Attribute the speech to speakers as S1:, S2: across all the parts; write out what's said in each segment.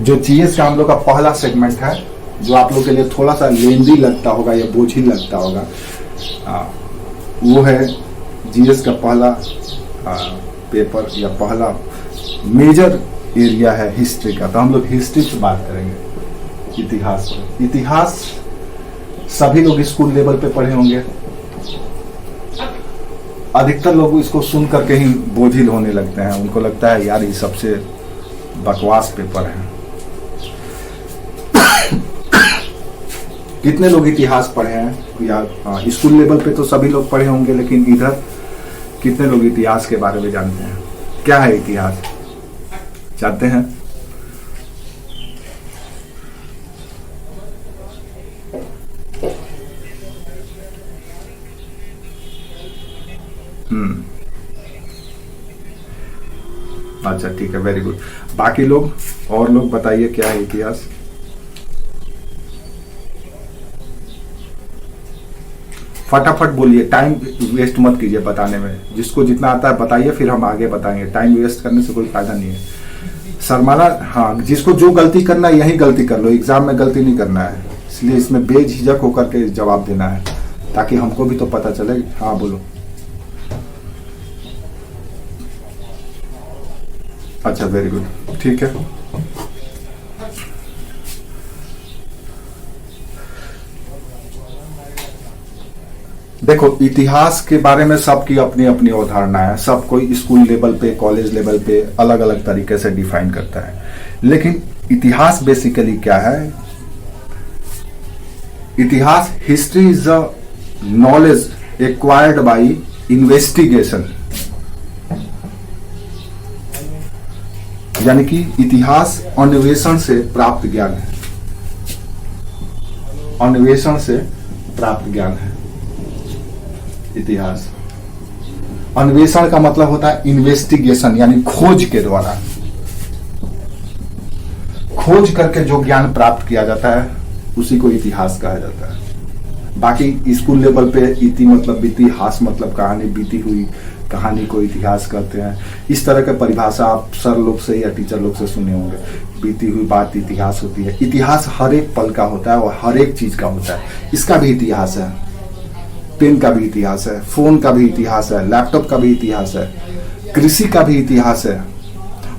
S1: जो जीएस का हम लोग का पहला सेगमेंट है, जो आप लोग के लिए थोड़ा सा लेंदी लगता होगा या बोझिल लगता होगा, वो है जीएस का पहला पेपर या पहला मेजर एरिया है हिस्ट्री का। तो हम लोग हिस्ट्री से बात करेंगे, इतिहास पर। इतिहास सभी लोग स्कूल लेवल पे पढ़े होंगे। अधिकतर लोग इसको सुन करके ही बोझिल होने लगते हैं, उनको लगता है यार ये सबसे बकवास पेपर है। कितने लोग इतिहास पढ़े हैं या स्कूल लेवल पे तो सभी लोग पढ़े होंगे, लेकिन इधर कितने लोग इतिहास के बारे में जानते हैं? क्या है इतिहास, जानते हैं? अच्छा ठीक है, वेरी गुड। बाकी लोग और लोग बताइए क्या है इतिहास? फटाफट बोलिए, टाइम वेस्ट मत कीजिए बताने में। जिसको जितना आता है बताइए, फिर हम आगे बताएंगे। टाइम वेस्ट करने से कोई फायदा नहीं है। शर्माना, हाँ, जिसको जो गलती करना है यही गलती कर लो, एग्जाम में गलती नहीं करना है। इसलिए इसमें बेझिझक होकर के जवाब देना है, ताकि हमको भी तो पता चले। हाँ बोलो। अच्छा वेरी गुड, ठीक है। देखो, इतिहास के बारे में सबकी अपनी अपनी अवधारणा है। सब कोई स्कूल लेवल पे, कॉलेज लेवल पे अलग अलग तरीके से डिफाइन करता है। लेकिन इतिहास बेसिकली क्या है? इतिहास, history is the knowledge acquired by investigation. यानी कि इतिहास अन्वेषण से प्राप्त ज्ञान है। अन्वेषण से प्राप्त ज्ञान है इतिहास। अन्वेषण का मतलब होता है इन्वेस्टिगेशन, यानी खोज के द्वारा, खोज करके जो ज्ञान प्राप्त किया जाता है उसी को इतिहास कहा जाता है। बाकी स्कूल लेवल पे इति मतलब इतिहास मतलब कहानी, बीती हुई कहानी को इतिहास कहते हैं। इस तरह के परिभाषा आप सर लोग से या टीचर लोग से सुने होंगे। बीती हुई बात इतिहास होती है। इतिहास हर एक पल का होता है और हर एक चीज का होता है। इसका भी इतिहास है, पेन का भी इतिहास है, फोन का भी इतिहास है, लैपटॉप का भी इतिहास है, कृषि का भी इतिहास है,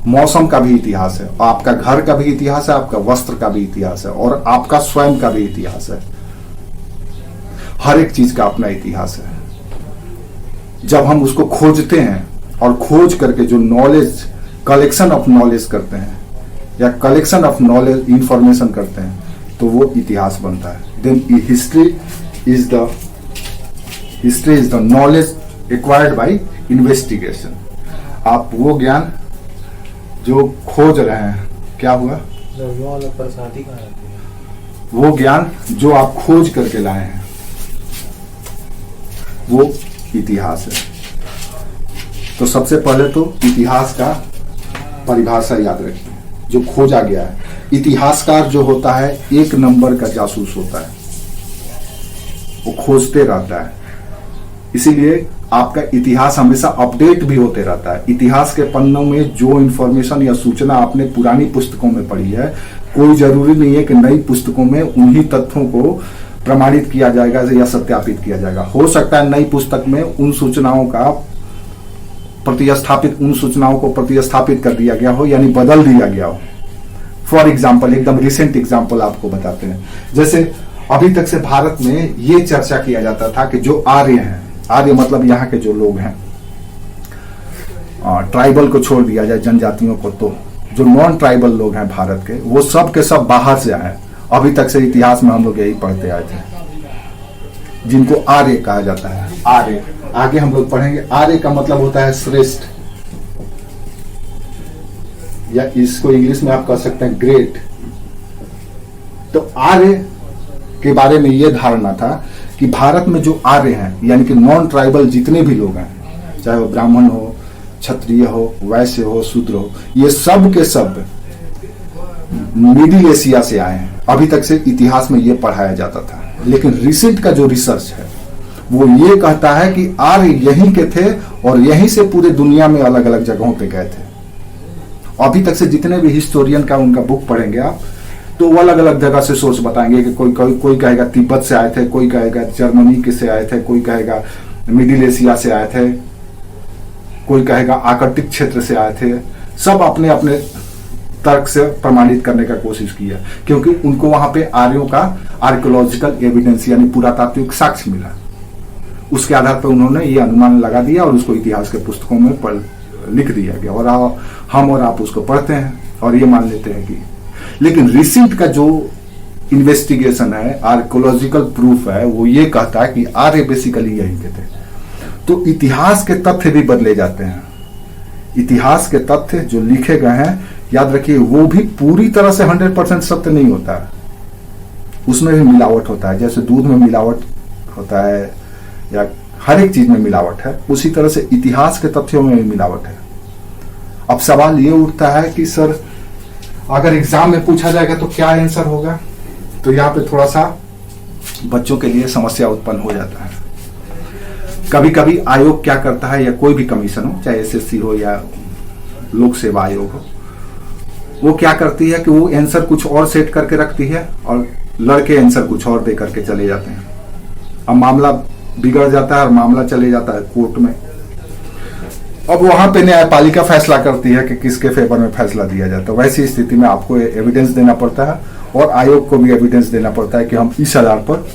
S1: मौसम का भी इतिहास है, आपका घर का भी इतिहास है, आपका वस्त्र का भी इतिहास है, और आपका स्वयं का भी इतिहास है। हर एक चीज का अपना इतिहास है। जब हम उसको खोजते हैं और खोज करके जो नॉलेज, कलेक्शन ऑफ नॉलेज करते हैं या कलेक्शन ऑफ नॉलेज इंफॉर्मेशन करते हैं, तो वो इतिहास बनता है। Then history is the knowledge acquired by investigation. आप वो ज्ञान जो खोज रहे हैं, क्या हुआ? वो ज्ञान जो आप खोज करके लाए हैं, वो इतिहास है। तो सबसे पहले तो इतिहास का परिभाषा याद रखिए, जो खोजा गया है। इतिहासकार जो होता है एक नंबर का जासूस होता है, वो खोजते रहता है। इसीलिए आपका इतिहास हमेशा अपडेट भी होते रहता है। इतिहास के पन्नों में जो इंफॉर्मेशन या सूचना आपने पुरानी पुस्तकों में पढ़ी है, कोई जरूरी नहीं है कि नई पुस्तकों में उन्हीं तथ्यों को प्रमाणित किया जाएगा या सत्यापित किया जाएगा। हो सकता है नई पुस्तक में उन सूचनाओं को प्रतिस्थापित कर दिया गया हो, यानी बदल दिया गया हो। फॉर एग्जाम्पल, एकदम रिसेंट एग्जाम्पल आपको बताते हैं। जैसे अभी तक से भारत में ये चर्चा किया जाता था कि जो आर्य हैं, आर्य मतलब यहाँ के जो लोग हैं, ट्राइबल को छोड़ दिया जाए, जनजातियों को, तो जो नॉन ट्राइबल लोग हैं भारत के, वो सब के सब बाहर से आए। अभी तक से इतिहास में हम लोग यही पढ़ते आए थे, जिनको आर्य कहा जाता है। आर्य, आगे हम लोग पढ़ेंगे। आर्य का मतलब होता है श्रेष्ठ, या इसको इंग्लिश में आप कह सकते हैं ग्रेट। तो आर्य के बारे में यह धारणा था कि भारत में जो आर्य हैं, यानी कि नॉन ट्राइबल जितने भी लोग हैं, चाहे वो ब्राह्मण हो, क्षत्रिय हो, वैश्य हो, शूद्र हो, ये सब के सब मिडिल एशिया से आए हैं। अभी तक से इतिहास में ये पढ़ाया जाता था। लेकिन रिसेंट का जो रिसर्च है वो ये कहता है कि आर्य यहीं के थे और यहीं से पूरे दुनिया में अलग अलग जगहों पे गए थे अभी तक से जितने भी हिस्टोरियन का उनका बुक पढ़ेंगे आप, तो वो अलग अलग जगह से सोर्स बताएंगे कि कोई कहेगा तिब्बत से आए थे, कोई कहेगा जर्मनी के से आए थे, कोई कहेगा मिडिल एशिया से आए थे, कोई कहेगा आर्कटिक क्षेत्र से आए थे। सब अपने अपने तर्क से प्रमाणित करने का कोशिश किया, क्योंकि उनको वहां पे आर्यों का आर्कियोलॉजिकल एविडेंस यानी पुरातात्विक साक्ष्य मिला। उसके आधार पर उन्होंने ये अनुमान लगा दिया और उसको इतिहास के पुस्तकों में लिख दिया गया, और हम और आप उसको पढ़ते हैं और ये मान लेते हैं कि। लेकिन रिसेंट का जो इन्वेस्टिगेशन है, आर्कियोलॉजिकल प्रूफ है, वो ये कहता है कि आर्य बेसिकली यही के थे। तो इतिहास के तथ्य भी बदले जाते हैं। इतिहास के तथ्य जो लिखे गए हैं, याद रखिए, वो भी पूरी तरह से 100% सत्य नहीं होता है, उसमें भी मिलावट होता है। जैसे दूध में मिलावट होता है या हर एक चीज में मिलावट है, उसी तरह से इतिहास के तथ्यों में भी मिलावट है। अब सवाल ये उठता है कि सर अगर एग्जाम में पूछा जाएगा तो क्या आंसर होगा? तो यहाँ पे थोड़ा सा बच्चों के लिए समस्या उत्पन्न हो जाता है। कभी कभी आयोग क्या करता है, या कोई भी कमीशन हो, चाहे एसएससी हो या लोक सेवा आयोग हो, वो क्या करती है कि वो आंसर कुछ और सेट करके रखती है और लड़के आंसर कुछ और दे करके चले जाते हैं। अब मामला बिगड़ जाता है और मामला चले जाता है कोर्ट में। अब वहां पे न्यायपालिका फैसला करती है कि किसके फेवर में फैसला दिया जाता है। वैसी स्थिति में आपको एविडेंस देना पड़ता है और आयोग को भी एविडेंस देना पड़ता है कि हम इस आधार पर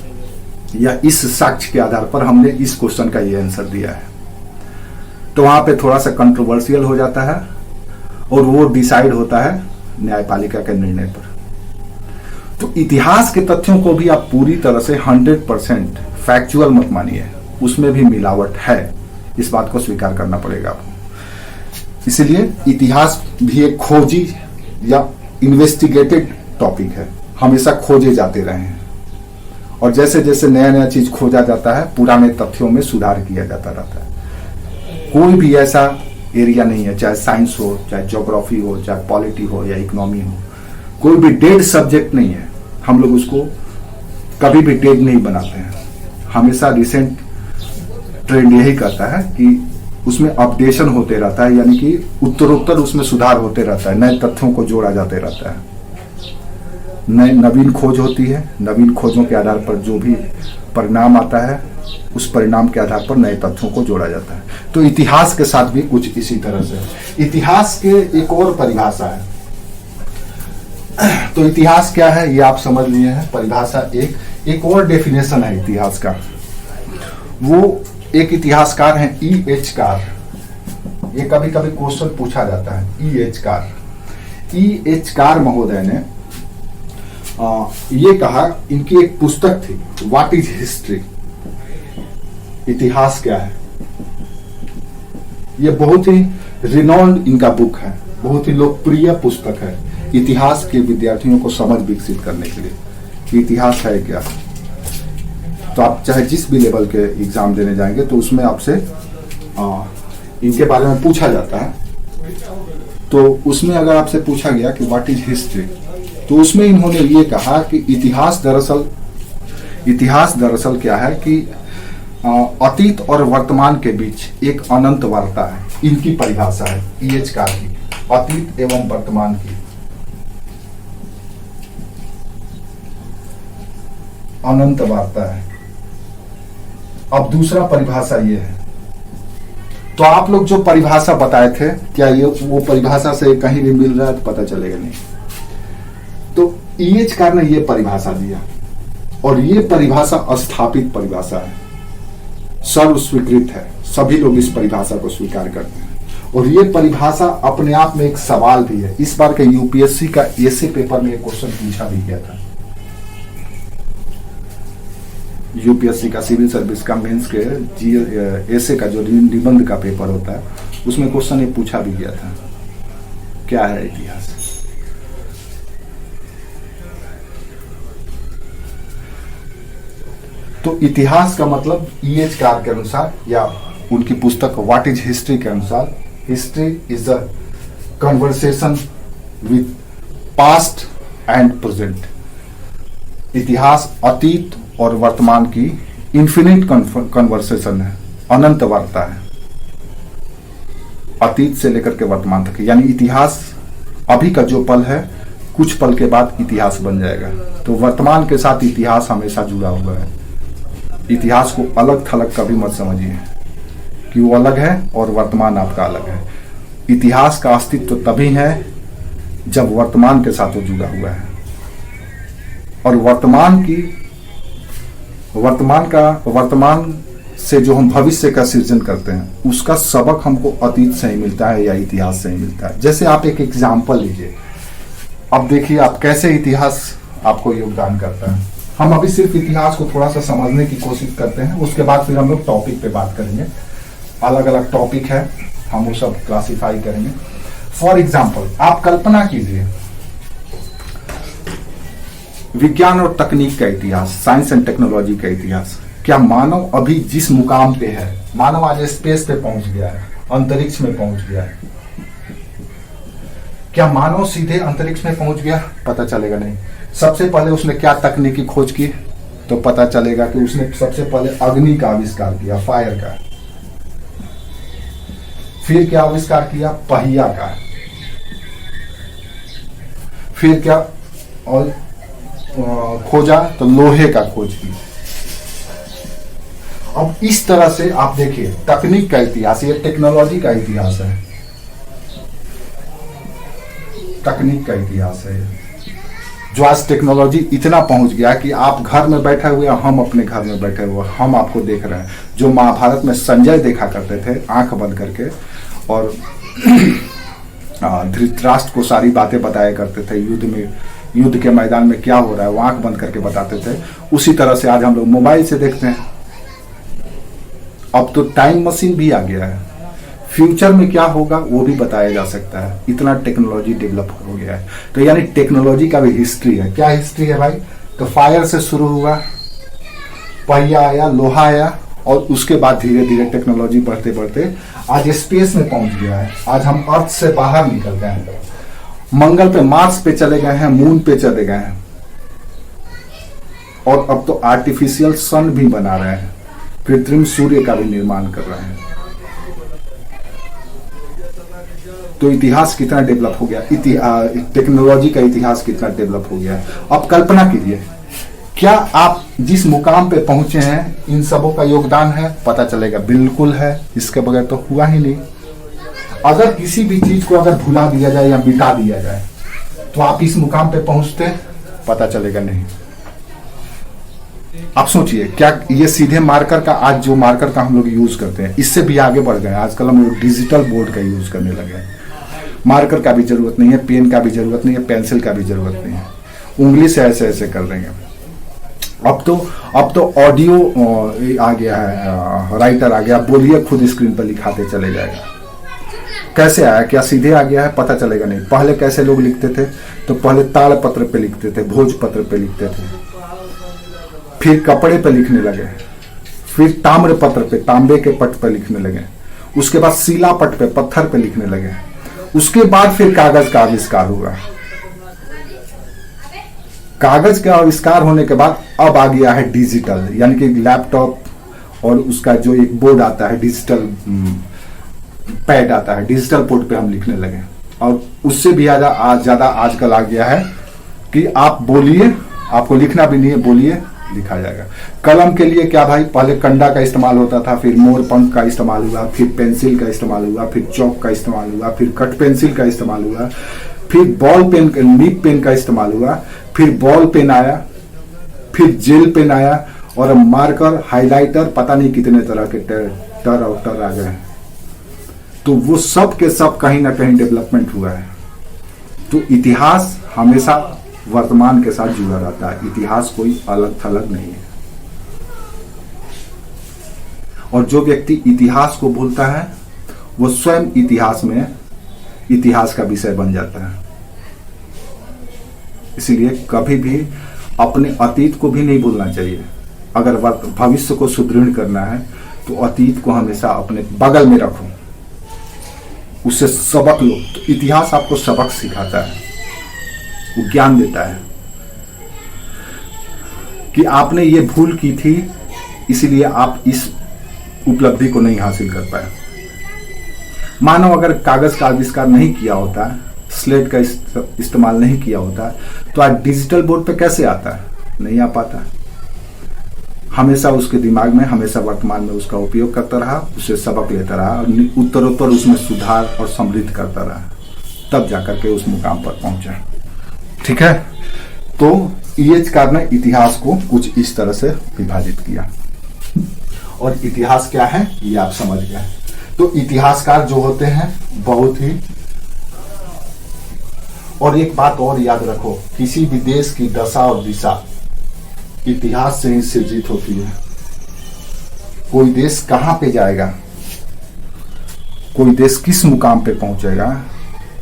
S1: या इस साक्ष्य के आधार पर हमने इस क्वेश्चन का ये आंसर दिया है। तो वहां पे थोड़ा सा कंट्रोवर्शियल हो जाता है और वो डिसाइड होता है न्यायपालिका के निर्णय पर। तो इतिहास के तथ्यों को भी आप पूरी तरह से 100% फैक्चुअल मत मानिए, उसमें भी मिलावट है, इस बात को स्वीकार करना पड़ेगा आपको। इसलिए इतिहास भी एक खोजी या इन्वेस्टिगेटेड टॉपिक है, हमेशा खोजे जाते रहे हैं और जैसे जैसे नया नया चीज खोजा जाता है, पुराने तथ्यों में सुधार किया जाता रहता है। कोई भी ऐसा एरिया नहीं है, चाहे साइंस हो, चाहे ज्योग्राफी हो, चाहे पॉलिटी हो या इकोनॉमी हो, कोई भी डेड सब्जेक्ट नहीं है, हम लोग उसको कभी भी डेड नहीं बनाते हैं। हमेशा रिसेंट ट्रेंड यही कहता है कि उसमें अपडेशन होते रहता है, यानी कि उत्तरोत्तर उसमें सुधार होते रहता है, नए तथ्यों को जोड़ा जाते रहता है, नए नवीन खोज होती है, नवीन खोजों के आधार पर जो भी परिणाम आता है, उस परिणाम के आधार पर नए तथ्यों को जोड़ा जाता है। तो इतिहास के साथ भी कुछ इसी तरह से। इतिहास के एक और परिभाषा है। तो इतिहास क्या है ये आप समझ लिए हैं, परिभाषा एक और डेफिनेशन है इतिहास का। वो एक इतिहासकार हैं E.H. कार। ये कभी कभी क्वेश्चन पूछा जाता है, E.H. कार। E.H. कार महोदय ने ये कहा, इनकी एक पुस्तक थी, व्हाट इज हिस्ट्री, इतिहास क्या है। ये बहुत ही रिनॉन्ड इनका बुक है, बहुत ही लोकप्रिय पुस्तक है इतिहास के विद्यार्थियों को समझ विकसित करने के लिए कि इतिहास है क्या। तो आप चाहे जिस भी लेवल के एग्जाम देने जाएंगे तो उसमें आपसे इनके बारे में पूछा जाता है। तो उसमें अगर आपसे पूछा गया कि व्हाट इज हिस्ट्री, तो उसमें इन्होंने ये कहा कि इतिहास दरअसल क्या है कि अतीत और वर्तमान के बीच एक अनंत वार्ता है। इनकी परिभाषा है E.H. कार की, अतीत एवं वर्तमान की अनंत वार्ता है। अब दूसरा परिभाषा ये है। तो आप लोग जो परिभाषा बताए थे, क्या ये वो परिभाषा से कहीं भी मिल रहा है? तो पता चलेगा नहीं। तो E.H. कार ने ये परिभाषा दिया और ये परिभाषा स्थापित परिभाषा है, सर्व स्वीकृत है, सभी लोग इस परिभाषा को स्वीकार करते हैं। और ये परिभाषा अपने आप में एक सवाल भी है। इस बार के यूपीएससी का एसे पेपर में एक क्वेश्चन पूछा भी गया था। यूपीएससी का सिविल सर्विस का मेंस के एसे का जो निबंध का पेपर होता है, उसमें क्वेश्चन ये पूछा भी गया था, क्या है इतिहास। तो इतिहास का मतलब E.H. कार के अनुसार या उनकी पुस्तक व्हाट इज हिस्ट्री के अनुसार, history is a conversation with past and present. इतिहास अतीत और वर्तमान की इन्फिनिट कन्वर्सेशन है, अनंत वार्ता है, अतीत से लेकर के वर्तमान तक। यानी इतिहास अभी का जो पल है कुछ पल के बाद इतिहास बन जाएगा। तो वर्तमान के साथ इतिहास हमेशा जुड़ा हुआ है। इतिहास को अलग थलग कभी मत समझिए कि वो अलग है और वर्तमान आपका अलग है। इतिहास का अस्तित्व तभी है जब वर्तमान के साथ वो जुड़ा हुआ है, और वर्तमान से जो हम भविष्य का सृजन करते हैं उसका सबक हमको अतीत से ही मिलता है या इतिहास से ही मिलता है। जैसे आप एक एग्जाम्पल लीजिए, अब देखिए आप कैसे इतिहास आपको योगदान करता है। हम अभी सिर्फ इतिहास को थोड़ा सा समझने की कोशिश करते हैं, उसके बाद फिर हम लोग टॉपिक पे बात करेंगे। अलग अलग टॉपिक है, हम वो सब क्लासिफाई करेंगे। फॉर एग्जाम्पल आप कल्पना कीजिए विज्ञान और तकनीक का इतिहास, साइंस एंड टेक्नोलॉजी का इतिहास। क्या मानव अभी जिस मुकाम पे है, मानव आज स्पेस पे पहुंच गया है, अंतरिक्ष में पहुंच गया है, क्या मानव सीधे अंतरिक्ष में पहुंच गया? पता चलेगा नहीं। सबसे पहले उसने क्या तकनीकी खोज की? तो पता चलेगा कि उसने सबसे पहले अग्नि का आविष्कार किया, फायर का। फिर क्या आविष्कार किया? पहिया का। फिर क्या और खोजा? तो लोहे का खोज की। अब इस तरह से आप देखिए तकनीक का इतिहास, ये टेक्नोलॉजी का इतिहास है, तकनीक का इतिहास है। जो आज टेक्नोलॉजी इतना पहुंच गया कि आप घर में बैठे हुए, हम अपने घर में बैठे हुए, हम आपको देख रहे हैं। जो महाभारत में संजय देखा करते थे आंख बंद करके और धृतराष्ट्र को सारी बातें बताया करते थे, युद्ध के मैदान में क्या हो रहा है वो आंख बंद करके बताते थे, उसी तरह से आज हम लोग मोबाइल से देखते हैं। अब तो टाइम मशीन भी आ गया है, फ्यूचर में क्या होगा वो भी बताया जा सकता है, इतना टेक्नोलॉजी डेवलप हो गया है। तो यानी टेक्नोलॉजी का भी हिस्ट्री है। क्या हिस्ट्री है भाई? तो फायर से शुरू हुआ, पहिया आया, लोहा आया, और उसके बाद धीरे धीरे टेक्नोलॉजी बढ़ते बढ़ते आज स्पेस में पहुंच गया है। आज हम अर्थ से बाहर निकल गए हैं, मंगल पे, मार्स पे चले गए हैं, मून पे चले गए हैं, और अब तो आर्टिफिशियल सन भी बना रहे हैं, कृत्रिम सूर्य का भी निर्माण कर रहे हैं। तो इतिहास कितना डेवलप हो गया, टेक्नोलॉजी का इतिहास कितना डेवलप हो गया। अब कल्पना कीजिए, क्या आप जिस मुकाम पे पहुंचे हैं इन सबों का योगदान है? पता चलेगा बिल्कुल है, इसके बगैर तो हुआ ही नहीं। अगर किसी भी चीज को अगर भुला दिया जाए या मिटा दिया जाए तो आप इस मुकाम पे पहुंचते? पता चलेगा नहीं। आप सोचिए, क्या ये सीधे मार्कर का, आज जो मार्कर का हम लोग यूज करते हैं इससे भी आगे बढ़ गए। आजकल हम लोग डिजिटल बोर्ड का यूज करने लगे हैं। मार्कर का भी जरूरत नहीं है, पेन का भी जरूरत नहीं है, पेंसिल का भी जरूरत नहीं है, उंगली से ऐसे ऐसे कर देंगे। अब तो ऑडियो आ गया है, राइटर आ गया, बोलिए खुद स्क्रीन पर लिखाते चले जाएगा। कैसे आया? क्या सीधे आ गया है? पता चलेगा नहीं। पहले कैसे लोग लिखते थे? तो पहले ताड़ पत्र पे लिखते थे, भोजपत्र पे लिखते थे, फिर कपड़े पे लिखने लगे, फिर ताम्र पत्र पे, तांबे के पट पे लिखने लगे, उसके बाद शिला पट पे, पत्थर पे लिखने लगे, उसके बाद फिर कागज का आविष्कार हुआ। कागज का आविष्कार होने के बाद अब आ गया है डिजिटल, यानी कि लैपटॉप, और उसका जो एक बोर्ड आता है, डिजिटल पैड आता है, डिजिटल बोर्ड पे हम लिखने लगे। और उससे भी ज्यादा आजकल आ गया है कि आप बोलिए, आपको लिखना भी नहीं है, बोलिए, लिखा जाएगा। कलम के लिए क्या भाई? पहले कंडा का इस्तेमाल होता था, फिर मोर पंख का इस्तेमाल हुआ, फिर पेंसिल का इस्तेमाल हुआ, फिर चौक का इस्तेमाल हुआ, फिर कट पेंसिल का इस्तेमाल हुआ, फिर बॉल पेन, लीप पेन का इस्तेमाल हुआ, फिर बॉल पेन आया, फिर जेल पेन आया, और मार्कर, हाइलाइटर, पता नहीं कितने तरह के टर और टर आ गए। तो वो सब के सब कहीं ना कहीं डेवलपमेंट हुआ है। तो इतिहास हमेशा वर्तमान के साथ जुड़ा रहता है, इतिहास कोई अलग थलग नहीं है। और जो व्यक्ति इतिहास को भूलता है वो स्वयं इतिहास का विषय बन जाता है। इसलिए कभी भी अपने अतीत को भी नहीं भूलना चाहिए। अगर भविष्य को सुदृढ़ करना है तो अतीत को हमेशा अपने बगल में रखो, उससे सबक लो। तो इतिहास आपको सबक सिखाता है, वो ज्ञान देता है कि आपने ये भूल की थी, इसीलिए आप इस उपलब्धि को नहीं हासिल कर पाए। मानो अगर कागज का आविष्कार नहीं किया होता स्लेट का इस्तेमाल नहीं किया होता है तो आज डिजिटल बोर्ड पे कैसे आता है? नहीं आ पाता। हमेशा उसके दिमाग में, हमेशा वर्तमान में उसका उपयोग करता रहा, उससे सबक लेता रहा और उत्तरोत्तर उसमें सुधार और समृद्ध करता रहा, तब जाकर के उस मुकाम पर पहुंचा। ठीक है, तो ईएचकार ने इतिहास को कुछ इस तरह से विभाजित किया। और इतिहास क्या है ये आप समझ गए। तो इतिहासकार जो होते हैं बहुत ही, और एक बात और याद रखो, किसी भी देश की दशा और दिशा इतिहास से ही सृजित होती है। कोई देश कहां पे जाएगा, कोई देश किस मुकाम पे पहुंचेगा,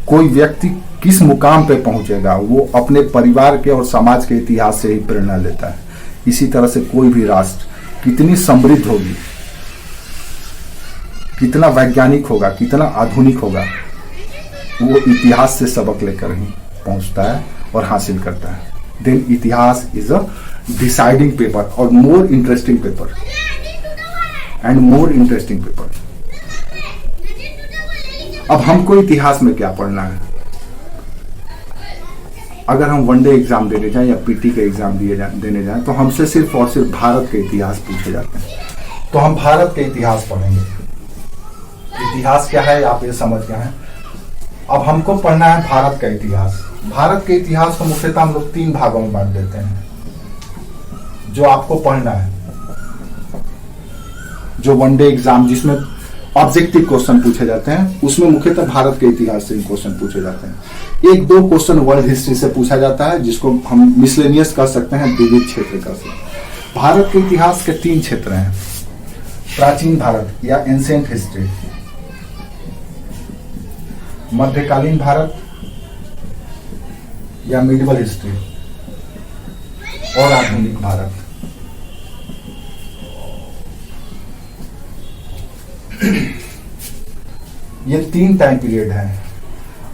S1: कोई व्यक्ति किस मुकाम पे पहुंचेगा, वो अपने परिवार के और समाज के इतिहास से ही प्रेरणा लेता है। इसी तरह से कोई भी राष्ट्र कितनी समृद्ध होगी, कितना वैज्ञानिक होगा, कितना आधुनिक होगा, वो इतिहास से सबक लेकर ही पहुंचता है और हासिल करता है। देन इतिहास इज अ डिसाइडिंग पेपर और more interesting paper and more interesting paper. अब हमको इतिहास में क्या पढ़ना है? अगर हम वनडे एग्जाम देने जाएं या पीटी का एग्जाम देने जाएं तो हमसे सिर्फ और सिर्फ भारत के इतिहास पूछे जाते हैं, तो हम भारत के इतिहास पढ़ेंगे। इतिहास क्या है आप ये समझ गए हैं। अब हमको पढ़ना है भारत का इतिहास। भारत के इतिहास को मुख्यतः हम लोग 3 भागों में बांट देते हैं जो आपको पढ़ना है। जो वनडे एग्जाम जिसमें ऑब्जेक्टिव क्वेश्चन पूछे जाते हैं उसमें मुख्यतः भारत के इतिहास से ही क्वेश्चन पूछे जाते हैं। 1-2 क्वेश्चन वर्ल्ड हिस्ट्री से पूछा जाता है जिसको हम मिसलेनियस कर सकते हैं, विविध क्षेत्र कर सकते हैं। भारत के इतिहास के 3 क्षेत्र हैं, प्राचीन भारत या एंशिएंट हिस्ट्री, मध्यकालीन भारत या मिडिवल हिस्ट्री, और आधुनिक भारत। ये 3 टाइम पीरियड है।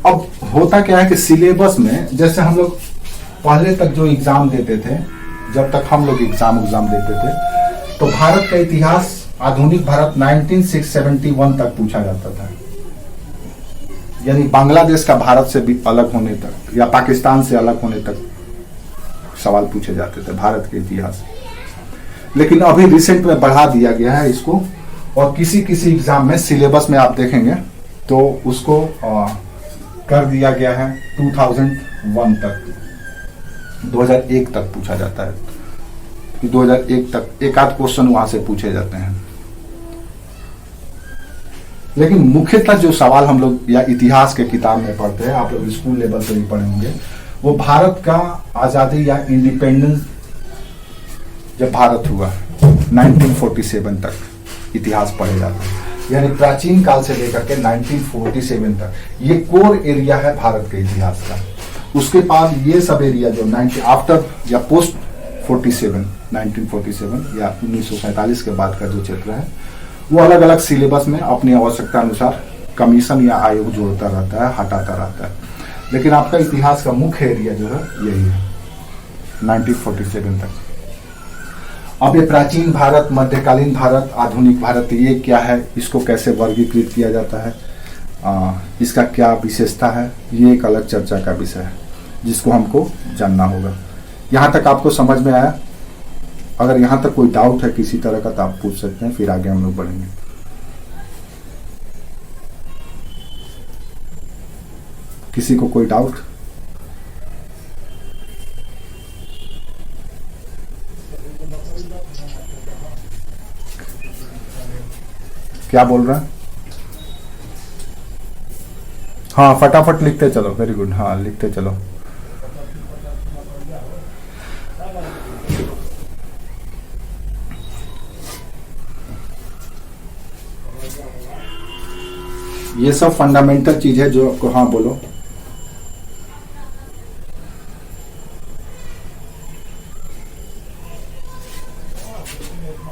S1: अब होता क्या है कि सिलेबस में, जैसे हम लोग पहले तक जो एग्जाम देते थे, जब तक हम लोग एग्जाम देते थे, तो भारत का इतिहास, आधुनिक भारत 1971 तक पूछा जाता था। यानी बांग्लादेश का भारत से भी अलग होने तक या पाकिस्तान से अलग होने तक सवाल पूछे जाते थे भारत के इतिहास। लेकिन अभी रिसेंट में बढ़ा दिया गया है इसको, और किसी किसी एग्जाम में सिलेबस में आप देखेंगे तो उसको कर दिया गया है 2001 तक, 2001 तक पूछा जाता है। 2001 तक एक आध क्वेश्चन वहां से पूछे जाते हैं। लेकिन मुख्यतः जो सवाल हम लोग या इतिहास के किताब में पढ़ते हैं, आप लोग स्कूल लेवल पे भी पढ़े होंगे, वो भारत का आजादी या इंडिपेंडेंस जब भारत हुआ 1947 तक इतिहास पढ़े जाता है। यानी प्राचीन काल से लेकर के 1947 तक ये कोर एरिया है भारत के इतिहास का। उसके बाद ये सब एरिया जो आफ्टर या पोस्ट 1947 या 1947 के बाद का जो क्षेत्र है वो अलग अलग सिलेबस में अपनी आवश्यकता अनुसार कमीशन या आयोग जोड़ता रहता है, हटाता रहता है। लेकिन आपका इतिहास का मुख्य एरिया जो है यही है 1947 तक। अब ये प्राचीन भारत, मध्यकालीन भारत, आधुनिक भारत, ये क्या है, इसको कैसे वर्गीकृत किया जाता है, इसका क्या विशेषता है, ये एक अलग चर्चा का विषय है जिसको हमको जानना होगा। यहाँ तक आपको समझ में आया? अगर यहाँ तक कोई डाउट है किसी तरह का तो आप पूछ सकते हैं, फिर आगे हम लोग बढ़ेंगे। किसी को कोई डाउट? क्या बोल रहा है? हाँ, फटाफट लिखते चलो। वेरी गुड, हाँ लिखते चलो। ये सब फंडामेंटल चीज है जो आपको, हाँ बोलो।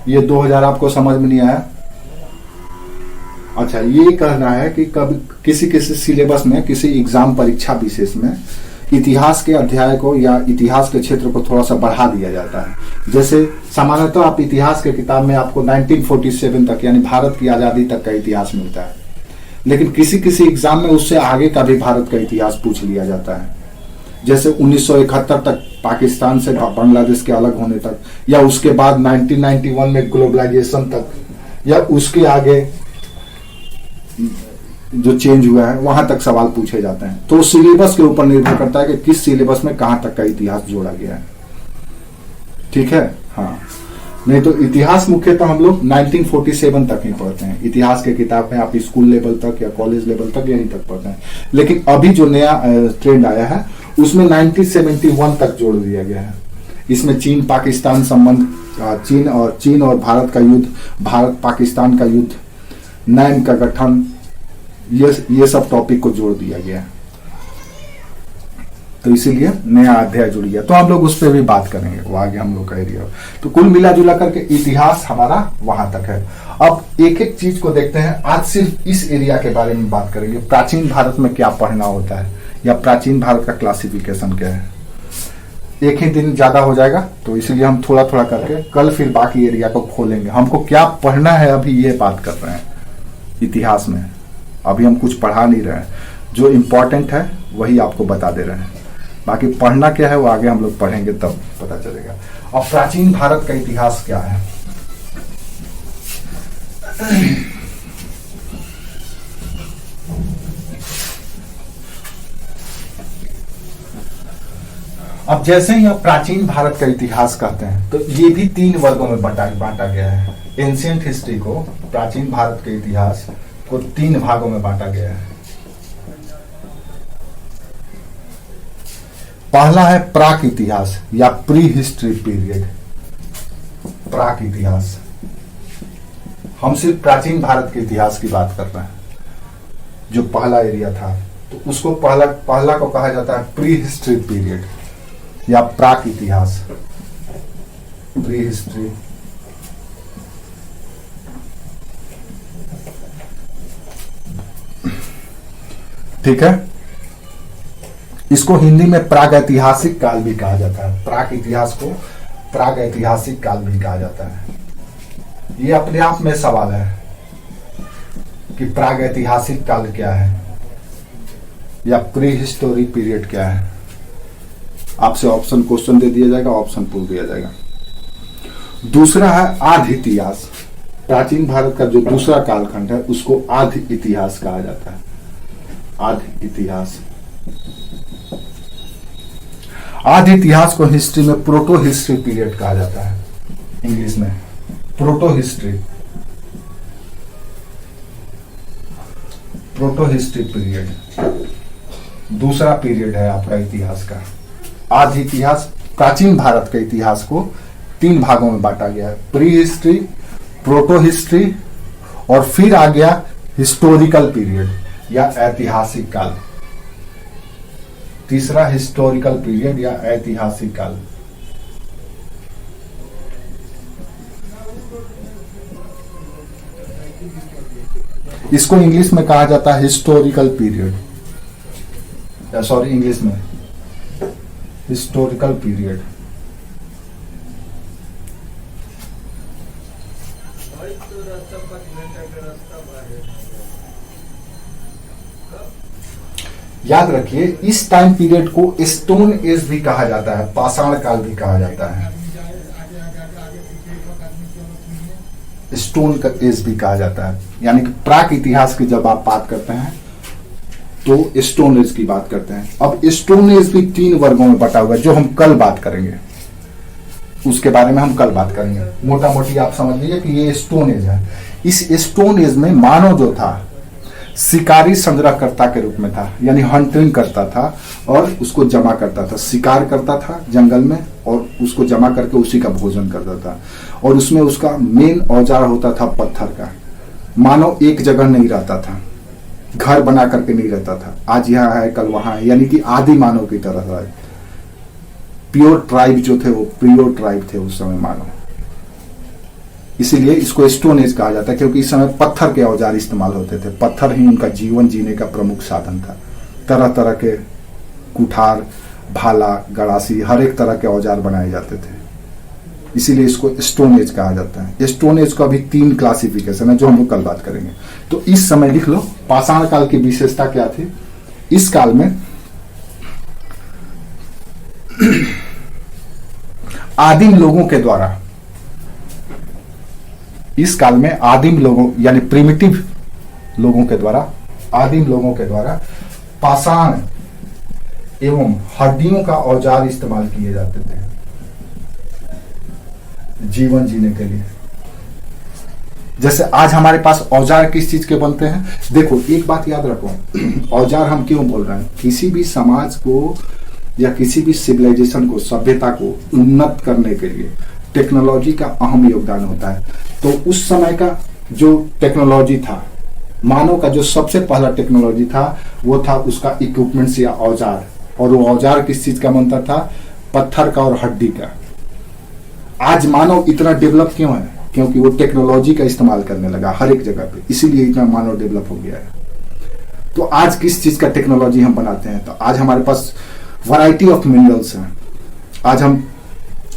S1: ये 2000 आपको समझ में नहीं आया? अच्छा, ये कहना है कि कभी किसी किसी सिलेबस में, किसी एग्जाम परीक्षा विशेष में इतिहास के अध्याय को या इतिहास के क्षेत्र को थोड़ा सा बढ़ा दिया जाता है। जैसे सामान्यतः आप इतिहास के किताब में आपको 1947 तक यानी भारत की आजादी तक का इतिहास मिलता है। लेकिन किसी किसी एग्जाम में उससे आगे का भी भारत का इतिहास पूछ लिया जाता है, जैसे 1971 तक पाकिस्तान से बांग्लादेश के अलग होने तक, या उसके बाद 1991 में ग्लोबलाइजेशन तक, या उसके आगे जो चेंज हुआ है वहां तक सवाल पूछे जाते हैं। तो सिलेबस के ऊपर निर्भर करता है कि किस सिलेबस में कहां तक का इतिहास जोड़ा गया है। ठीक है, हाँ। नहीं तो इतिहास मुख्यतः हम लोग 1947 तक ही पढ़ते हैं। इतिहास के किताब में आप स्कूल लेवल तक या कॉलेज लेवल तक यहीं तक पढ़ते हैं। लेकिन अभी जो नया ट्रेंड आया है उसमें 1971 तक जोड़ दिया गया है। इसमें चीन पाकिस्तान संबंध, चीन और भारत का युद्ध, भारत पाकिस्तान का युद्ध, नैन का गठन, ये सब टॉपिक को जोड़ दिया गया है। तो इसीलिए नया अध्याय जुड़ गया, तो हम लोग उस पर भी बात करेंगे, वो आगे हम लोग का एरिया। तो कुल मिला जुला करके इतिहास हमारा वहां तक है। अब एक एक चीज को देखते हैं। आज सिर्फ इस एरिया के बारे में बात करेंगे, प्राचीन भारत में क्या पढ़ना होता है या प्राचीन भारत का क्लासिफिकेशन क्या है। एक ही दिन ज्यादा हो जाएगा, तो इसीलिए हम थोड़ा थोड़ा करके कल फिर बाकी एरिया को खोलेंगे। हमको क्या पढ़ना है अभी ये बात कर रहे हैं इतिहास में। अभी हम कुछ पढ़ा नहीं रहे हैं, जो इम्पोर्टेंट है वही आपको बता दे रहे हैं। बाकी पढ़ना क्या है वो आगे हम लोग पढ़ेंगे तब पता चलेगा। और प्राचीन भारत का इतिहास क्या है। अब जैसे ही आप प्राचीन भारत का इतिहास कहते हैं तो ये भी 3 वर्गों में बांटा गया है। एंशिएंट हिस्ट्री को, प्राचीन भारत के इतिहास को 3 भागों में बांटा गया है। पहला है प्राक इतिहास या प्री हिस्ट्री पीरियड। प्राक इतिहास, हम सिर्फ प्राचीन भारत के इतिहास की बात कर रहे हैं। जो पहला एरिया था तो उसको पहला को कहा जाता है प्री हिस्ट्री पीरियड या प्राक इतिहास, प्री हिस्ट्री। ठीक है, इसको हिंदी में प्रागैतिहासिक काल भी कहा जाता है। प्राक इतिहास को प्रागैतिहासिक काल भी कहा जाता है। ये अपने आप में सवाल है कि प्रागैतिहासिक काल क्या है या प्री हिस्टोरिक पीरियड क्या है। आपसे ऑप्शन क्वेश्चन दे दिया जाएगा, ऑप्शन पूछ दिया जाएगा। दूसरा है आधि इतिहास। प्राचीन भारत का जो दूसरा कालखंड है उसको आधि इतिहास कहा जाता है। आधि इतिहास, आधि इतिहास को हिस्ट्री में प्रोटो हिस्ट्री पीरियड कहा जाता है। इंग्लिश में proto history, proto history period दूसरा पीरियड है आपका इतिहास का। आधि इतिहास, प्राचीन भारत के इतिहास को 3 भागों में बांटा गया है। प्री हिस्ट्री, प्रोटो हिस्ट्री और फिर आ गया हिस्टोरिकल पीरियड या ऐतिहासिक काल। तीसरा हिस्टोरिकल पीरियड या ऐतिहासिक काल। इसको इंग्लिश में कहा जाता है हिस्टोरिकल पीरियड, सॉरी इंग्लिश में हिस्टोरिकल पीरियड। याद रखिए इस टाइम पीरियड को स्टोन एज भी कहा जाता है, पाषाण काल भी कहा जाता है, स्टोन एज भी कहा जाता है। यानी कि प्राक इतिहास की जब आप बात करते हैं तो स्टोन एज की बात करते हैं। अब स्टोन एज भी 3 वर्गों में बटा हुआ है, जो हम कल बात करेंगे, उसके बारे में हम कल बात करेंगे। मोटा मोटी आप समझ लीजिए कि ये स्टोन एज है। इस स्टोन एज में मानव जो था शिकारी संग्रहकर्ता के रूप में था, यानी हंटिंग करता था और उसको जमा करता था, शिकार करता था जंगल में और उसको जमा करके उसी का भोजन करता था। और उसमें उसका मेन औजार होता था पत्थर का। मानव एक जगह नहीं रहता था, घर बना करके नहीं रहता था, आज यहाँ है कल वहां है, यानी कि आदि मानव की तरह था। प्योर ट्राइब जो थे वो प्योर ट्राइब थे उस समय मानव। इसीलिए इसको स्टोन एज कहा जाता है, क्योंकि इस समय पत्थर के औजार इस्तेमाल होते थे। पत्थर ही उनका जीवन जीने का प्रमुख साधन था। तरह तरह के कुठार, भाला, गड़ासी, हर एक तरह के औजार बनाए जाते थे। इसीलिए इसको स्टोन एज कहा जाता है। स्टोन एज का भी 3 क्लासिफिकेशन है जो हम लोग कल बात करेंगे। तो इस समय लिख लो पाषाण काल की विशेषता क्या थी? इस काल में आदिम लोगों के द्वारा, इस काल में आदिम लोगों यानी प्रिमिटिव लोगों के द्वारा, आदिम लोगों के द्वारा पाषाण एवं हड्डियों का औजार इस्तेमाल किए जाते थे जीवन जीने के लिए। जैसे आज हमारे पास औजार किस चीज के बनते हैं? देखो एक बात याद रखो, औजार हम क्यों बोल रहे हैं? किसी भी समाज को या किसी भी सिविलाइजेशन को, सभ्यता को उन्नत करने के लिए टेक्नोलॉजी का अहम योगदान होता है। तो उस समय का जो टेक्नोलॉजी था, मानव का जो सबसे पहला टेक्नोलॉजी था, वो था उसका इक्विपमेंट्स या औजार। और वो औजार किस चीज का बनता था? पत्थर का और हड्डी का। आज मानव इतना डेवलप क्यों है? क्योंकि वो टेक्नोलॉजी का इस्तेमाल करने लगा हर एक जगह पे, इसीलिए इतना मानव डेवलप हो गया है। तो आज किस चीज का टेक्नोलॉजी हम बनाते हैं? तो आज हमारे पास वैरायटी ऑफ मिनरल्स हैं। आज हम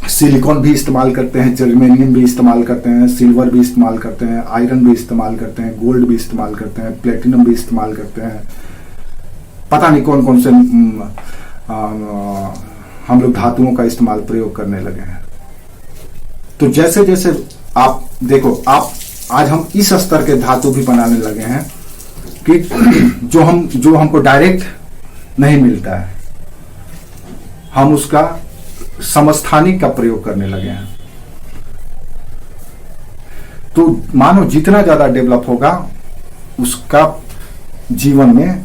S1: सिलिकॉन भी इस्तेमाल करते हैं, जर्मेनियम भी इस्तेमाल करते हैं, सिल्वर भी इस्तेमाल करते हैं, आयरन भी इस्तेमाल करते हैं, गोल्ड भी इस्तेमाल करते हैं, प्लेटिनम भी इस्तेमाल करते हैं, पता नहीं कौन कौन से हम लोग धातुओं का इस्तेमाल प्रयोग करने लगे हैं। तो जैसे जैसे आप देखो, आप आज हम इस स्तर के धातु भी बनाने लगे हैं कि जो हमको डायरेक्ट नहीं मिलता है, हम उसका समस्थानिक का प्रयोग करने लगे हैं। तो मानो जितना ज्यादा डेवलप होगा, उसका जीवन में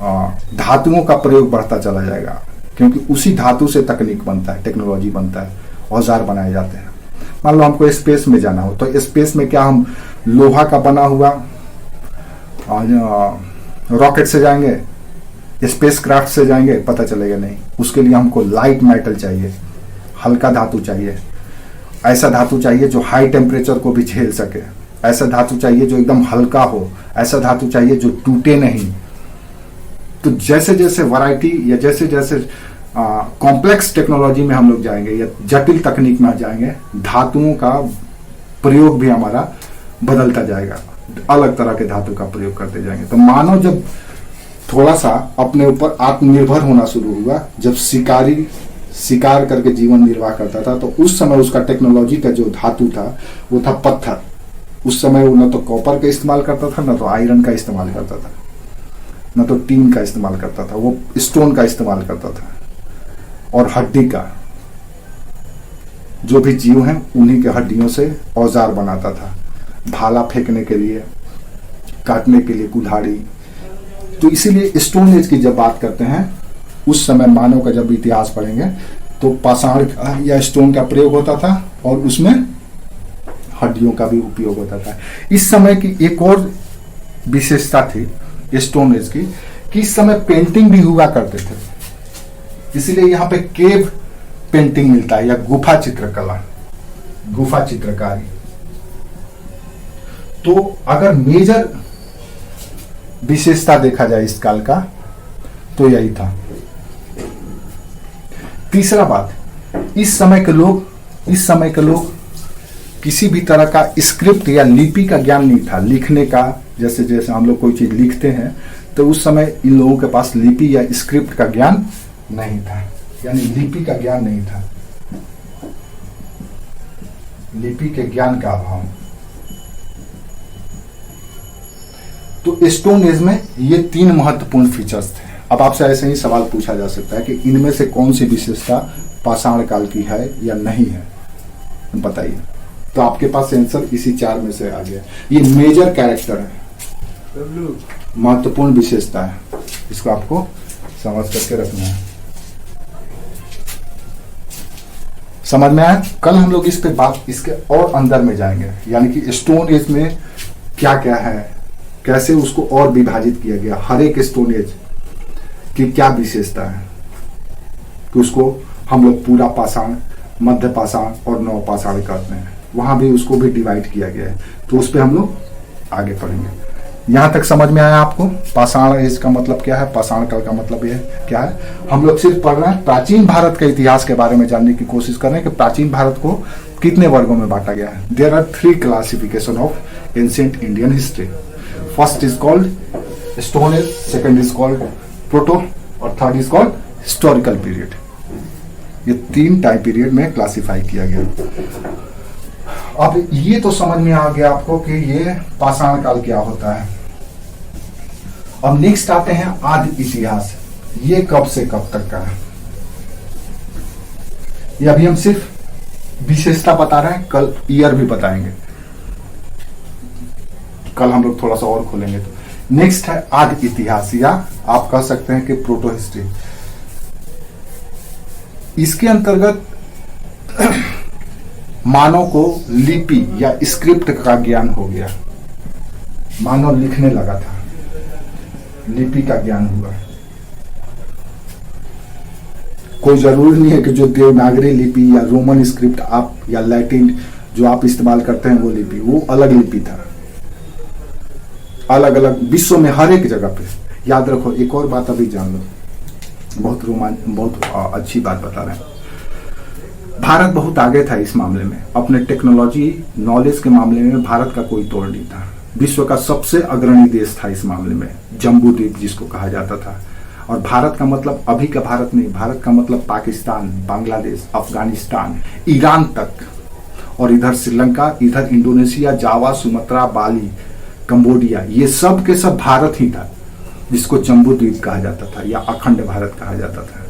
S1: धातुओं का प्रयोग बढ़ता चला जाएगा, क्योंकि उसी धातु से तकनीक बनता है, टेक्नोलॉजी बनता है, औजार बनाए जाते हैं। मान लो हमको स्पेस में जाना हो, तो स्पेस में क्या हम लोहा का बना हुआ रॉकेट से जाएंगे, स्पेस क्राफ्ट से जाएंगे? पता चलेगा नहीं। उसके लिए हमको लाइट मेटल चाहिए, हल्का धातु चाहिए, ऐसा धातु चाहिए जो हाई टेम्परेचर को भी झेल सके, ऐसा धातु चाहिए जो एकदम हल्का हो, ऐसा धातु चाहिए जो टूटे नहीं। तो जैसे जैसे वैरायटी या जैसे जैसे कॉम्प्लेक्स टेक्नोलॉजी में हम लोग जाएंगे या जटिल तकनीक में जाएंगे, धातुओं का प्रयोग भी हमारा बदलता जाएगा, अलग तरह के धातु का प्रयोग करते जाएंगे। तो मानव जब थोड़ा सा अपने ऊपर आत्मनिर्भर होना शुरू हुआ, जब शिकार करके जीवन निर्वाह करता था, तो उस समय उसका टेक्नोलॉजी का जो धातु था वो था पत्थर। उस समय वो न तो कॉपर का इस्तेमाल करता था, न तो आयरन का इस्तेमाल करता था, न तो टीन का इस्तेमाल करता था, वो स्टोन का इस्तेमाल करता था और हड्डी का। जो भी जीव हैं उन्हीं के हड्डियों से औजार बनाता था, भाला फेंकने के लिए, काटने के लिए कुल्हाड़ी। तो इसीलिए स्टोन एज की जब बात करते हैं, उस समय मानव का जब इतिहास पढ़ेंगे तो पाषाण या स्टोन का प्रयोग होता था और उसमें हड्डियों का भी उपयोग होता था। इस समय की एक और विशेषता थी स्टोन एज की कि इस समय पेंटिंग भी हुआ करते थे, इसीलिए यहाँ पे केव पेंटिंग मिलता है या गुफा चित्रकला, गुफा चित्रकारी। तो अगर मेजर विशेषता देखा जाए इस काल का तो यही था। तीसरा बात, इस समय के लोग किसी भी तरह का स्क्रिप्ट या लिपि का ज्ञान नहीं था, लिखने का। जैसे जैसे हम लोग कोई चीज लिखते हैं तो उस समय इन लोगों के पास लिपि या स्क्रिप्ट का ज्ञान नहीं था, यानी लिपि का ज्ञान नहीं था, लिपि के ज्ञान का अभाव। तो स्टोन एज में ये 3 महत्वपूर्ण फीचर्स थे। अब आपसे ऐसे ही सवाल पूछा जा सकता है कि इनमें से कौन सी विशेषता पाषाण काल की है या नहीं है, बताइए। तो आपके पास आंसर इसी 4 में से आ गया। ये मेजर कैरेक्टर है, महत्वपूर्ण विशेषता है, इसको आपको समझ करके रखना है। समझ में आया? कल हम लोग इस पे बात इसके और अंदर में जाएंगे, यानी कि स्टोन एज में क्या क्या है, कैसे उसको और विभाजित किया गया, हर एक स्टोन एज की क्या विशेषता है, कि उसको हम लोग पूरा पाषाण, मध्य पाषाण और नव पाषाण कहते हैं। वहां भी उसको भी डिवाइड किया गया है, तो उस पर हम लोग आगे पढ़ेंगे। यहां तक समझ में आया आपको? पाषाण एज का मतलब क्या है, पाषाण काल का मतलब ये क्या है? हम लोग सिर्फ पढ़ रहे हैं प्राचीन भारत के इतिहास के बारे में जानने की कोशिश कर रहे हैं कि प्राचीन भारत को कितने वर्गों में बांटा गया है। There are 3 classification of ancient Indian history. First is called stone age, second is called proto और third is called historical period. ये 3 टाइम पीरियड में क्लासिफाई किया गया। अब ये तो समझ में आ गया आपको कि ये पाषाण काल क्या होता है। अब नेक्स्ट आते हैं आदि इतिहास। ये कब से कब तक का है, ये अभी हम सिर्फ विशेषता बता रहे हैं, कल ईयर भी बताएंगे, कल हम लोग थोड़ा सा और खोलेंगे। तो नेक्स्ट है आदि इतिहास, या आप कह सकते हैं कि प्रोटो हिस्ट्री। इसके अंतर्गत मानव को लिपि या स्क्रिप्ट का ज्ञान हो गया, मानव लिखने लगा था, लिपि का ज्ञान हुआ। कोई जरूरी नहीं है कि जो देवनागरी लिपि या रोमन स्क्रिप्ट आप या लैटिन जो आप इस्तेमाल करते हैं वो लिपि, वो अलग लिपि था, अलग अलग विश्व में हर एक जगह पे। याद रखो, एक और बात अभी जान लो, बहुत अच्छी बात बता रहे हैं। भारत बहुत आगे था इस मामले में, अपने टेक्नोलॉजी नॉलेज के मामले में भारत का कोई तोड़ नहीं था। विश्व का सबसे अग्रणी देश था इस मामले में, जम्बू द्वीप जिसको कहा जाता था। और भारत का मतलब अभी का भारत नहीं, भारत का मतलब पाकिस्तान, बांग्लादेश, अफगानिस्तान, ईरान तक, और इधर श्रीलंका, इधर इंडोनेशिया, जावा, सुमात्रा, बाली, कंबोडिया, ये सब के सब भारत ही था, जिसको जम्बू द्वीप कहा जाता था या अखंड भारत कहा जाता था।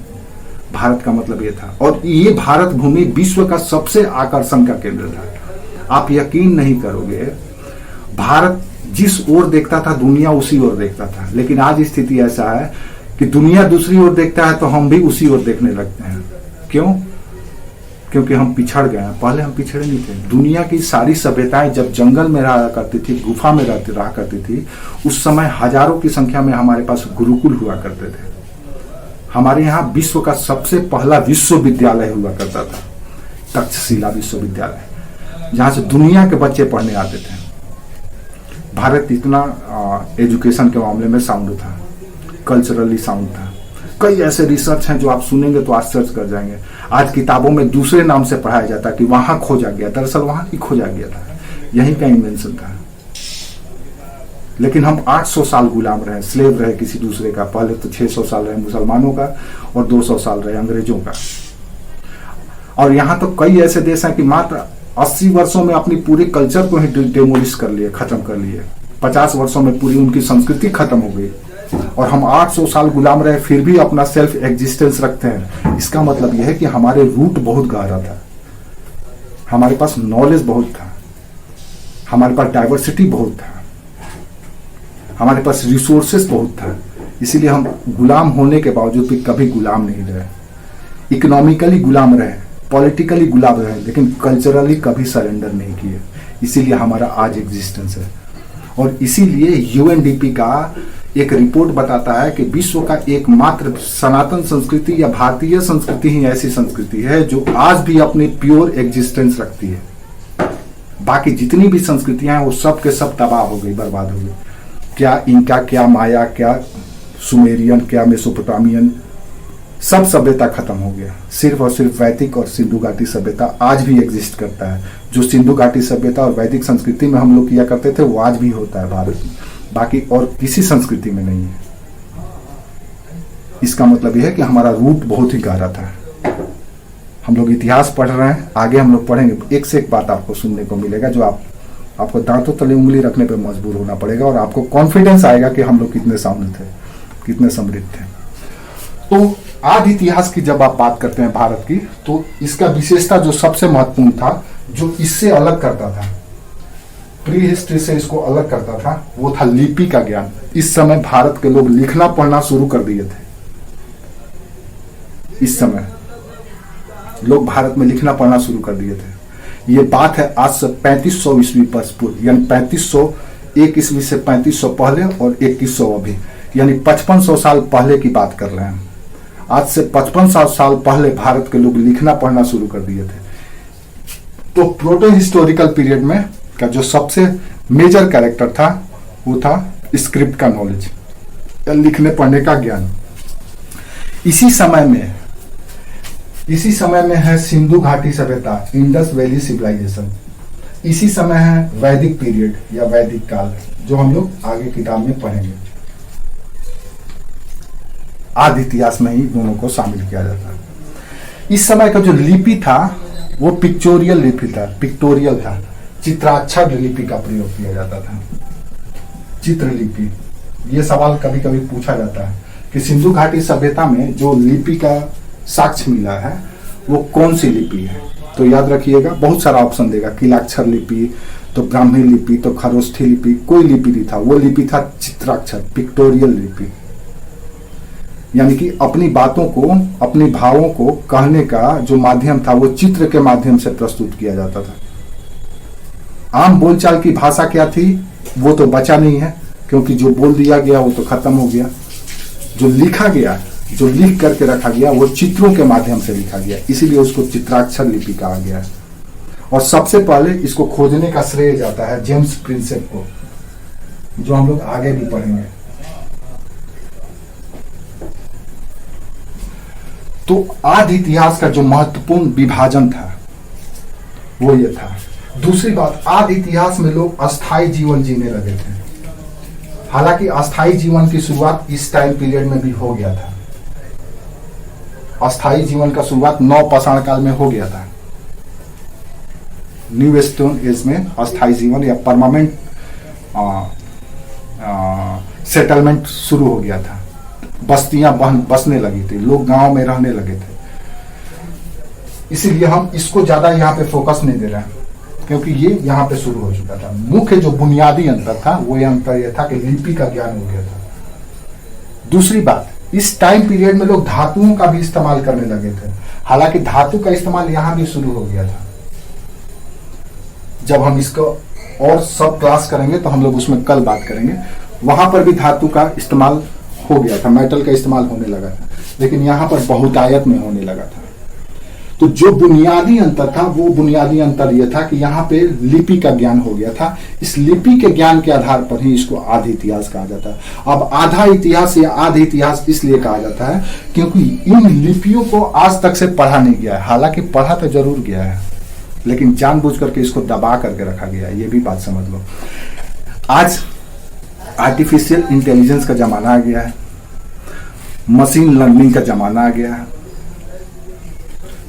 S1: भारत का मतलब ये था, और ये भारत भूमि विश्व का सबसे आकर्षण का केंद्र था। आप यकीन नहीं करोगे, भारत जिस ओर देखता था दुनिया उसी ओर देखता था। लेकिन आज स्थिति ऐसा है कि दुनिया दूसरी ओर देखता है तो हम भी उसी ओर देखने लगते हैं। क्यों? क्योंकि हम पिछड़ गए हैं। पहले हम पिछड़े नहीं थे। दुनिया की सारी सभ्यताएं जब जंगल में रहा करती थी, गुफा में रहा करती थी, उस समय हजारों की संख्या में हमारे पास गुरुकुल हुआ करते थे। हमारे यहाँ विश्व का सबसे पहला विश्वविद्यालय हुआ करता था, तक्षशिला विश्वविद्यालय, जहां से दुनिया के बच्चे पढ़ने आते थे। भारत इतना एजुकेशन के मामले में साउंड था, कल्चरली साउंड था। कई ऐसे रिसर्च हैं जो आप सुनेंगे तो आश्चर्य कर जाएंगे। आज किताबों में दूसरे नाम से पढ़ाया जाता है कि वहां खोजा गया, दरअसल वहां ही खोजा गया था, यहीं का इन्वेंशन था। लेकिन हम 800 साल गुलाम रहे, स्लेव रहे किसी दूसरे का। पहले तो 600 साल रहे मुसलमानों का और 200 साल रहे अंग्रेजों का। और यहां तो कई ऐसे देश हैं कि मात्र 80 वर्षों में अपनी पूरी कल्चर को ही डेमोलिश कर लिए, खत्म कर लिए। 50 वर्षों में पूरी उनकी संस्कृति खत्म हो गई, और हम 800 साल गुलाम रहे, फिर भी अपना सेल्फ एग्जिस्टेंस रखते हैं। इसका मतलब यह है कि हमारे रूट बहुत गहरा था, हमारे पास नॉलेज बहुत था, हमारे पास डाइवर्सिटी बहुत था, हमारे पास रिसोर्सेस बहुत था। इसीलिए हम गुलाम होने के बावजूद भी कभी गुलाम नहीं रहे। इकोनॉमिकली गुलाम रहे, पॉलिटिकली गुलाम रहे, लेकिन कल्चरली कभी सरेंडर नहीं किए। इसीलिए हमारा आज एग्जिस्टेंस है। और इसीलिए यूएनडीपी का एक रिपोर्ट बताता है कि विश्व का एकमात्र सनातन संस्कृति या भारतीय संस्कृति ही ऐसी संस्कृति है जो आज भी अपनी प्योर एग्जिस्टेंस रखती है। बाकी जितनी भी संस्कृतियां हैं वो सब के सब तबाह हो गई, बर्बाद हो गई। क्या इनका, क्या माया, क्या सुमेरियन, क्या मेसोपोटामियन, सब सभ्यता खत्म हो गया। सिर्फ और सिर्फ वैदिक और सिंधु घाटी सभ्यता आज भी एग्जिस्ट करता है। जो सिंधु घाटी सभ्यता और वैदिक संस्कृति में हम लोग किया करते थे वो आज भी होता है भारत में, बाकी और किसी संस्कृति में नहीं है। इसका मतलब यह है कि हमारा रूट बहुत ही गहरा था। हम लोग इतिहास पढ़ रहे हैं, आगे हम लोग पढ़ेंगे, एक से एक बात आपको सुनने को मिलेगा जो आपको दांतों तले उंगली रखने पे मजबूर होना पड़ेगा, और आपको कॉन्फिडेंस आएगा कि हम लोग कितने साउंड थे, कितने समृद्ध थे। तो आदि इतिहास की जब आप बात करते हैं भारत की, तो इसका विशेषता जो सबसे महत्वपूर्ण था, जो इससे अलग करता था, प्री हिस्ट्री से इसको अलग करता था, वो था लिपि का ज्ञान। इस समय भारत के लोग लिखना पढ़ना शुरू कर दिए थे। इस समय लोग भारत में लिखना पढ़ना शुरू कर दिए थे। ये बात है आज से 3500 ईस्वी पूर्व, यानी 3501 ईस्वी से 3500 पहले और 2100 अभी, यानी 5500 साल पहले की बात कर रहे हैं। आज से 5500 साल पहले भारत के लोग लिखना पढ़ना शुरू कर दिए थे। तो प्रोटो हिस्टोरिकल पीरियड में का जो सबसे मेजर कैरेक्टर था वो था स्क्रिप्ट का नॉलेज, लिखने पढ़ने का ज्ञान। इसी समय में है सिंधु घाटी सभ्यता, इंडस वैली सिविलाइजेशन। इसी समय है वैदिक पीरियड या वैदिक काल, जो हम लोग आगे किताब में पढ़ेंगे। आदि इतिहास में ही दोनों को शामिल किया जाता है। इस समय का जो लिपि था वो पिक्टोरियल लिपि था, पिक्टोरियल था, चित्राक्षर लिपि का प्रयोग किया जाता था। चित्रलिपि, ये सवाल कभी कभी पूछा जाता है कि सिंधु घाटी सभ्यता में जो लिपि का साक्ष्य मिला है वो कौन सी लिपि है। तो याद रखिएगा, बहुत सारा ऑप्शन देगा, किलाक्षर लिपि, तो ब्राह्मी लिपि, तो खरोष्ठी लिपि, कोई लिपि नहीं था, वो लिपि था चित्राक्षर, पिक्टोरियल लिपि। यानी कि अपनी बातों को, अपने भावों को कहने का जो माध्यम था वो चित्र के माध्यम से प्रस्तुत किया जाता था। आम बोलचाल की भाषा क्या थी वो तो बचा नहीं है, क्योंकि जो बोल दिया गया वो तो खत्म हो गया। जो लिखा गया, जो लिख करके रखा गया वो चित्रों के माध्यम से लिखा गया, इसीलिए उसको चित्राक्षर लिपि कहा गया है। और सबसे पहले इसको खोजने का श्रेय जाता है जेम्स प्रिंसेप को, जो हम लोग आगे भी पढ़ेंगे। तो आदि इतिहास का जो महत्वपूर्ण विभाजन था वो ये था। दूसरी बात, आदि इतिहास में लोग अस्थायी जीवन जीने लगे थे। हालांकि अस्थायी जीवन की शुरुआत इस टाइम पीरियड में भी हो गया था। अस्थायी जीवन का शुरुआत नवपाषाण काल में हो गया था। न्यू स्टोन एज में अस्थायी जीवन या परमानेंट सेटलमेंट शुरू हो गया था। बस्तियां बसने लगी थी, लोग गांव में रहने लगे थे। इसीलिए हम इसको ज्यादा यहाँ पे फोकस नहीं दे रहे हैं, क्योंकि ये यहाँ पे शुरू हो चुका था। मुख्य जो बुनियादी अंतर था वो अंतर यह था कि लिपि का ज्ञान हो गया था। दूसरी बात, इस टाइम पीरियड में लोग धातुओं का भी इस्तेमाल करने लगे थे। हालांकि धातु का इस्तेमाल यहाँ भी शुरू हो गया था। जब हम इसको और सब क्लास करेंगे तो हम लोग उसमें कल बात करेंगे, वहां पर भी धातु का इस्तेमाल हो गया था, मेटल का इस्तेमाल होने लगा था, लेकिन यहाँ पर बहुतायत में होने लगा था। तो जो बुनियादी अंतर था वो बुनियादी अंतर यह था कि यहाँ पे लिपि का ज्ञान हो गया था। इस लिपि के ज्ञान के आधार पर ही इसको आदि इतिहास कहा जाता है। अब आधा इतिहास या आदि इतिहास इसलिए कहा जाता है क्योंकि इन लिपियों को आज तक से पढ़ा नहीं गया है। हालांकि पढ़ा तो जरूर गया है, लेकिन जानबूझ करके इसको दबा करके रखा गया है, ये भी बात समझ लो। आज आर्टिफिशियल इंटेलिजेंस का जमाना आ गया है, मशीन लर्निंग का जमाना आ गया है,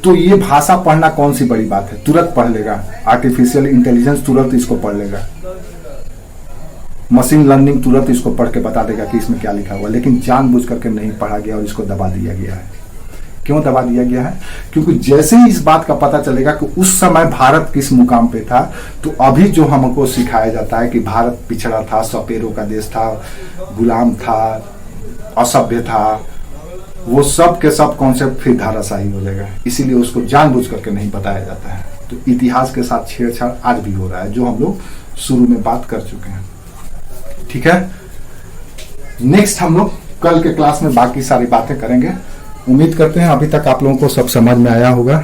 S1: तो ये भाषा पढ़ना कौन सी बड़ी बात है, तुरंत पढ़ लेगा। आर्टिफिशियल इंटेलिजेंस तुरंत इसको पढ़ लेगा, मशीन लर्निंग तुरंत इसको पढ़ के बता देगा कि इसमें क्या लिखा हुआ, लेकिन जानबूझ करके नहीं पढ़ा गया और इसको दबा दिया गया है। क्यों दबा दिया गया है? क्योंकि जैसे ही इस बात का पता चलेगा कि उस समय भारत किस मुकाम पे था, तो अभी जो हमको सिखाया जाता है कि भारत पिछड़ा था, सपेरों का देश था, गुलाम था, असभ्य था, वो सब के सब कॉन्सेप्ट फिर धाराशाही हो जाएगा। इसीलिए उसको जानबूझ करके नहीं बताया जाता है। तो इतिहास के साथ छेड़छाड़ आज भी हो रहा है, जो हम लोग शुरू में बात कर चुके हैं। ठीक है, नेक्स्ट हम लोग कल के क्लास में बाकी सारी बातें करेंगे। उम्मीद करते हैं अभी तक आप लोगों को सब समझ में आया होगा।